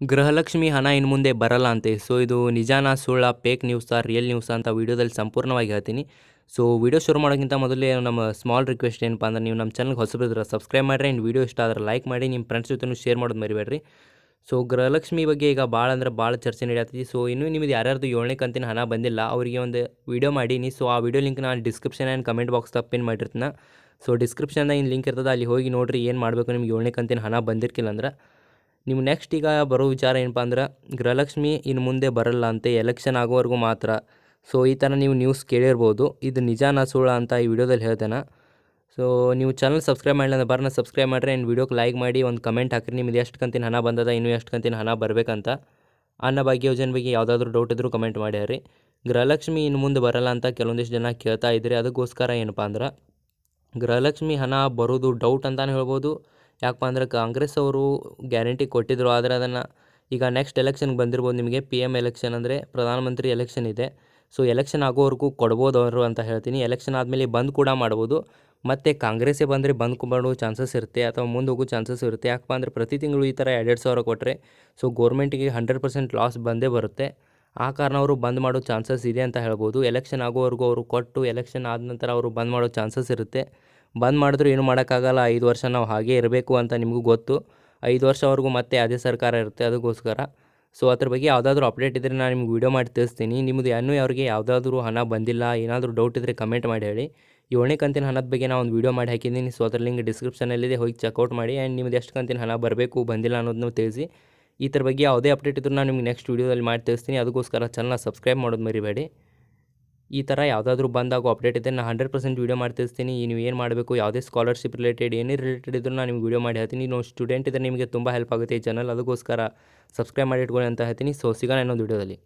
ಗೃಹಲಕ್ಷ್ಮಿ ಹಣ ಇನ್ನು ಮುಂದೆ ಬರಲ್ಲ ಅಂತೆ. ಸೊ ಇದು ನಿಜಾನಾ ಸುಳ್ಳ, ಫೇಕ್ ನ್ಯೂಸಾ, ರಿಯಲ್ ನ್ಯೂಸಾ ಅಂತ ವೀಡಿಯೋದಲ್ಲಿ ಸಂಪೂರ್ಣವಾಗಿ ಹೇಳ್ತೀನಿ. ಸೊ ವಿಡಿಯೋ ಶುರು ಮಾಡೋಕ್ಕಿಂತ ಮೊದಲೇ ನಮ್ಮ ಸ್ಮಾಲ್ ರಿಕ್ವೆಸ್ಟ್ ಏನಪ್ಪ ಅಂದ್ರೆ, ನೀವು ನಮ್ಮ ಚಾನಲ್ಗೆ ಹೊಸಬಿದ್ರೆ ಸಬ್ಸ್ಕ್ರೈಬ್ ಮಾಡಿರಿ. ಇನ್ನು ವಿಡಿಯೋ ಇಷ್ಟ ಆದರೆ ಲೈಕ್ ಮಾಡಿ, ನಿಮ್ಮ ಫ್ರೆಂಡ್ಸ್ ಜೊತೆ ಶೇರ್ ಮಾಡೋದು ಮರಿಬೇಡ್ರಿ. ಸೊ ಗೃಹಲಕ್ಷ್ಮಿ ಬಗ್ಗೆ ಈಗ ಭಾಳ ಅಂದ್ರೆ ಭಾಳ ಚರ್ಚೆ ನಡೆಯತ್ತೈತಿ. ಸೊ ಇನ್ನೂ ನಿಮ್ಮದು ಯಾರ್ಯಾರ್ದು 7ನೇ ಕಂತಿನ ಹಣ ಬಂದಿಲ್ಲ ಅವರಿಗೆ ಒಂದು ವಿಡಿಯೋ ಮಾಡೀನಿ. ಸೊ ಆ ವಿಡಿಯೋ ಲಿಂಕ್ ನಾನು ಡಿಸ್ಕ್ರಿಪ್ಷನ್ ಆ್ಯಂಡ್ ಕಮೆಂಟ್ ಬಾಕ್ಸ್ದಾಗ ಪಿನ್ ಮಾಡಿರ್ತೀನಿ. ಸೊ ಡಿಸ್ಕ್ರಿಪ್ಷನ್ದಾಗ ಏನು ಲಿಂಕ್ ಇರ್ತದೆ, ಅಲ್ಲಿ ಹೋಗಿ ನೋಡಿರಿ ಏನು ಮಾಡಬೇಕು. ನಿಮ್ಗೆ 7ನೇ ಕಂತಿನ ಹಣ ಬಂದಿರ್ಕಿಲ್ಲ ಅಂದ್ರೆ ನೀವು ನೆಕ್ಸ್ಟ್ ಈಗ ಬರೋ ವಿಚಾರ ಏನಪ್ಪ ಅಂದ್ರೆ, ಗೃಹಲಕ್ಷ್ಮಿ ಇನ್ನು ಮುಂದೆ ಬರಲ್ಲ ಅಂತೆ, ಎಲೆಕ್ಷನ್ ಆಗೋವರೆಗೂ ಮಾತ್ರ. ಸೊ ಈ ಥರ ನೀವು ನ್ಯೂಸ್ ಕೇಳಿರ್ಬೋದು. ಇದು ನಿಜಾನಾ ಸುಳ್ಳ ಅಂತ ಈ ವಿಡಿಯೋದಲ್ಲಿ ಹೇಳ್ತೇನೆ. ಸೊ ನೀವು ಚಾನಲ್ ಸಬ್ಸ್ಕ್ರೈಬ್ ಮಾಡಿಲ್ಲ ಅಂದ್ರೆ ಬರೋಣ ಸಬ್ಸ್ಕ್ರೈಬ್ ಮಾಡಿರಿ. ಆ್ಯಂಡ್ ವಿಡಿಯೋಕ್ಕೆ ಲೈಕ್ ಮಾಡಿ, ಒಂದು ಕಮೆಂಟ್ ಹಾಕಿರಿ ನಿಮ್ದು ಎಷ್ಟು ಕಂತಿನ ಹಣ ಬಂದದ, ಇನ್ನೂ ಎಷ್ಟು ಕಂತಿನ ಹಣ ಬರಬೇಕಂತ. ಅನ್ನಭಾಗ್ಯ ಯೋಜನೆ ಬಗ್ಗೆ ಯಾವುದಾದ್ರೂ ಡೌಟ್ ಇದ್ದರೂ ಕಮೆಂಟ್ ಮಾಡ್ಯಾರಿ. ಗೃಹಲಕ್ಷ್ಮಿ ಇನ್ನು ಮುಂದೆ ಬರಲ್ಲ ಅಂತ ಕೆಲವೊಂದಿಷ್ಟು ಜನ ಕೇಳ್ತಾ ಇದ್ರಿ. ಅದಕ್ಕೋಸ್ಕರ ಏನಪ್ಪ ಅಂದ್ರೆ, ಗೃಹಲಕ್ಷ್ಮಿ ಹಣ ಬರೋದು ಡೌಟ್ ಅಂತಲೇ ಹೇಳ್ಬೋದು. ಯಾಕಪ್ಪ ಅಂದ್ರೆ ಕಾಂಗ್ರೆಸ್ ಅವರು ಗ್ಯಾರಂಟಿ ಕೊಟ್ಟಿದ್ದರು, ಆದರೆ ಅದನ್ನು ಈಗ ನೆಕ್ಸ್ಟ್ ಎಲೆಕ್ಷನ್ಗೆ ಬಂದಿರ್ಬೋದು. ನಿಮಗೆ PM ಎಲೆಕ್ಷನ್ ಅಂದರೆ ಪ್ರಧಾನಮಂತ್ರಿ ಎಲೆಕ್ಷನ್ ಇದೆ. ಸೊ ಎಲೆಕ್ಷನ್ ಆಗೋವರೆಗೂ ಕೊಡ್ಬೋದು ಅವರು ಅಂತ ಹೇಳ್ತೀನಿ. ಎಲೆಕ್ಷನ್ ಆದಮೇಲೆ ಬಂದ್ ಕೂಡ ಮಾಡ್ಬೋದು. ಮತ್ತು ಕಾಂಗ್ರೆಸ್ಸೇ ಬಂದರೆ ಬಂದ್ ಮಾಡೋ ಚಾನ್ಸಸ್ ಇರುತ್ತೆ, ಅಥವಾ ಮುಂದೆ ಹೋಗೋ ಚಾನ್ಸಸ್ ಇರುತ್ತೆ. ಯಾಕಪ್ಪ ಅಂದರೆ ಪ್ರತಿ ತಿಂಗಳು ಈ ಥರ 2,2 ಸಾವಿರ ಕೊಟ್ಟರೆ ಸೊ ಗೋರ್ಮೆಂಟಿಗೆ 100% ಲಾಸ್ ಬಂದೇ ಬರುತ್ತೆ. ಆ ಕಾರಣ ಅವರು ಬಂದ್ ಮಾಡೋ ಚಾನ್ಸಸ್ ಇದೆ ಅಂತ ಹೇಳ್ಬೋದು. ಎಲೆಕ್ಷನ್ ಆಗೋವರೆಗೂ ಅವರು ಕೊಟ್ಟು ಎಲೆಕ್ಷನ್ ಆದ ನಂತರ ಅವರು ಬಂದ್ ಮಾಡೋ ಚಾನ್ಸಸ್ ಇರುತ್ತೆ. ಬಂದ್ ಮಾಡಿದ್ರು ಏನೂ ಮಾಡೋಕ್ಕಾಗಲ್ಲ. 5 ವರ್ಷ ನಾವು ಹಾಗೇ ಇರಬೇಕು ಅಂತ ನಿಮಗೂ ಗೊತ್ತು. 5 ವರ್ಷವರೆಗೂ ಮತ್ತೆ ಅದೇ ಸರ್ಕಾರ ಇರುತ್ತೆ. ಅದಕ್ಕೋಸ್ಕರ ಸೊ ಅದ್ರ ಬಗ್ಗೆ ಯಾವುದಾದ್ರೂ ಅಪ್ಡೇಟ್ ಇದ್ದರೆ ನಾನು ನಿಮ್ಗೆ ವೀಡಿಯೋ ಮಾಡಿ ತಿಳಿಸ್ತೀನಿ. ನಿಮ್ಮದು ಇನ್ನೂ ಯಾರಿಗೆ ಯಾವುದಾದ್ರೂ ಹಣ ಬಂದಿಲ್ಲ, ಏನಾದರೂ ಡೌಟ್ ಇದ್ದರೆ ಕಮೆಂಟ್ ಮಾಡಿ ಹೇಳಿ. 7ನೇ ಕಂತಿನ ಹಣದ ಬಗ್ಗೆ ನಾನು ಒಂದು ವೀಡಿಯೋ ಮಾಡಿ ಹಾಕಿದ್ದೀನಿ. ಸೊ ಅದ್ರ ಲಿಂಕ್ ಡಿಸ್ಕ್ರಿಪ್ಷನಲ್ಲಿದೆ, ಹೋಗಿ ಚೆಕ್ಔಟ್ ಮಾಡಿ. ಆ್ಯಂಡ್ ನಿಮ್ಮದು ಎಷ್ಟು ಕಂತಿನ ಹಣ ಬರಬೇಕು ಬಂದಿಲ್ಲ ಅನ್ನೋದನ್ನು ತಿಳಿಸಿ. ಈ ಥರ ಬಗ್ಗೆ ಯಾವುದೇ ಅಪ್ಡೇಟ್ ಇದ್ದರೂ ನಾನು ನಿಮ್ಗೆ ನೆಕ್ಸ್ಟ್ ವೀಡಿಯೋದಲ್ಲಿ ಮಾಡಿ ತಿಳಿಸ್ತೀನಿ. ಅದಕ್ಕೋಸ್ಕರ ಚಾನಲ್ನ ಸಬ್ಸ್ಕ್ರೈಬ್ ಮಾಡೋದು ಮರಿಬೇಡಿ. ಈ ಥರ ಯಾವುದಾದ್ರೂ ಬಂದಾಗ ಅಪ್ಡೇಟ್ ಇದೆ ನಾನು 100% ವೀಡಿಯೋ ಮಾಡಿ ತಿಳಿಸ್ತೀನಿ. ನೀವು ಏನು ಮಾಡಬೇಕು, ಯಾವುದೇ ಸ್ಕಾಲರ್ಶಿಪ್ ರಿಲೇಟೆಡ್ ಏನೇ ರಿಲೇಟೆಡ್ ಇದ್ದರೂ ನಾನು ನಿಮ್ಗೆ ವೀಡಿಯೋ ಮಾಡಿ ಹೇಳ್ತೀನಿ. ನೀವು ಸ್ಟೂಡೆಂಟ್ ಇದ್ದರೆ ನಿಮಗೆ ತುಂಬ ಹೆಲ್ಪ್ ಆಗುತ್ತೆ ಈ ಚಾನಲ್. ಅದಕ್ಕೋಸ್ಕರ ಸಬ್ಸ್ಕ್ರೈಬ್ ಮಾಡಿ ಇಟ್ಕೊಳ್ಳಿ ಅಂತ ಹೇಳ್ತೀನಿ. ಸೊ ಸಿಗೋಣ ಇನ್ನೊಂದು ವೀಡಿಯೋದಲ್ಲಿ.